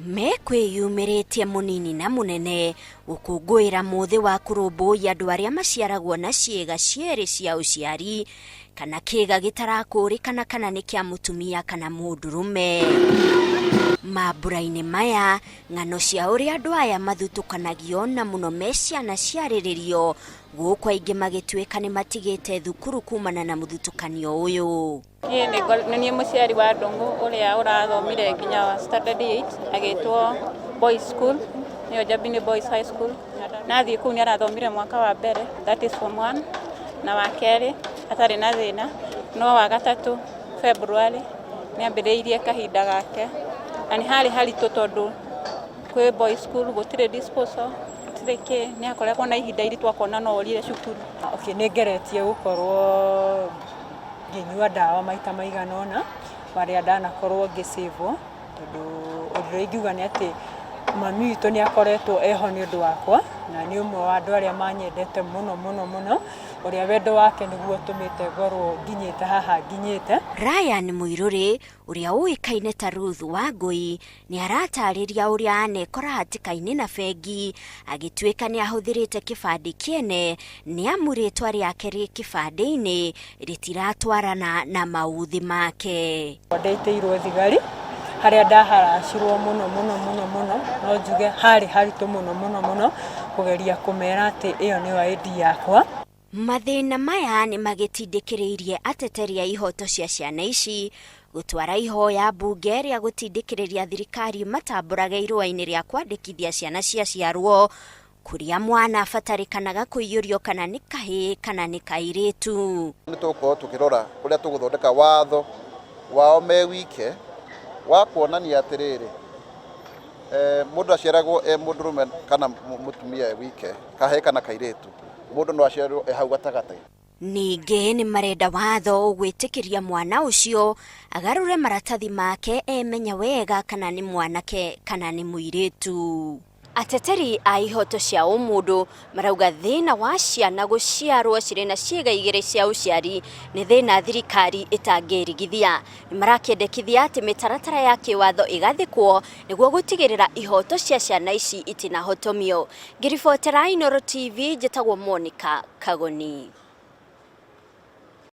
Mekwiyumĩrĩtie mũnini na mũnene gũkũngũĩra mũthĩ wa kũrũmbũiya andũ arĩa maciaragwo na ciĩga cierĩ cia ũciari kana kĩĩga gĩtarakũrĩkana kana nĩ kĩa mũtumia kana mũndũrũme. Mambũra-inĩ maya ng'ano cia ũrĩa andũ aya mathutukanagio na mũno me ciana ciarĩrĩrio gũkũ aingĩ magĩtuĩka nĩ matigĩte thukuru kumana na mũthutukanio ũyũ. Nĩ mũciari wa Ndung'u ũrĩa ũrathomire nginya standard 8 agĩtwo Boys School, nĩyo Njabini Boys High School. Nathiĩ kũu nĩ arathomire mwaka wa mbere, that is form 1, na wa kerĩ atarĩ na thĩna, no wa gatatũ February nĩ ambĩrĩirie kahinda gake. Na nĩ harĩ haritũ tondũ kwĩ Boys School gũtirĩ disposal, gũtirĩ kĩ, nĩ akoretwo na ihinda iritũ akona no orire cukuru. Nĩ ngeretie gũkorwo ngĩnyua ndawa maita maigana ũna marĩa ndanakorwo ngĩcĩvwo, tondũ ũndũ ũrĩa ingiuga nĩ atĩ mami witũ nĩ akoretwo eho nĩ ũndũ wakwa na nĩ ũmwe wa andũ arĩa manyendete mũno mũno mũno, ũrĩa wendo wake nĩguo ũtũmĩte ngorwo nginyĩte haha nginyĩte. Ryan Mũirũrĩ ũrĩa ũĩkaine ta Ruth Wangui nĩ aratarĩria ũrĩa anekora hatĩka-inĩ na bengi agĩtuĩka nĩ ahũthĩrĩte kĩbandĩ kĩene nĩ amu rĩtwa rĩake rĩ kĩbandĩ-inĩ rĩtiratwarana na maũthĩ make. Ndeitĩirwo thigari harĩa ndaharacirwo mũno mũno mũno mũno, no njuge harĩ haritũ mũno mũno mũno kũgeria kũmera atĩ ĩyo nĩyo ID yakwa. Mathĩna maya nĩ magĩtindĩkĩrĩirie ateteri a ihoto cia ciana ici gũtwara ihoya mbunge rĩa gũtindĩkĩrĩria thirikari matambũrage irũa-inĩ rĩa kwandĩkithia ciana cia ciarwo kũrĩa mwana abatarĩkanaga kũiyũrio kana nĩ kahĩĩ kana nĩ kairĩtu. Nĩ tũgũkorwo tũkĩrora ũrĩa tũgũthondeka watho wao me wike wa kuonania atĩrĩrĩ, mũndũ aciaragwo mũndũrũme kana mũtumia wike, kahĩĩ kana kairĩtu, mũndũ no aciarwo hau gatagatĩ. Ningĩ nĩ marenda watho gwĩtĩkĩria mwana ũcio agarũre maratathi make emenya wega kana nĩ mwanake kana nĩ mũirĩtu. Ateteri a ihoto cia ũmũndũ marauga thĩna wa ciana gũciarwo cirĩ na ciĩga igĩrĩ cia ũciari nĩ thĩna thirikari ĩtangĩrigithia. Nĩ marakĩendekithia atĩ mĩtaratara ya kĩwatho ĩgathĩkwo nĩguo gũtigĩrĩra ihoto cia ciana ici itinahotomio. Ngĩribotera Inooro TV njĩtagwo Monica Kagoni.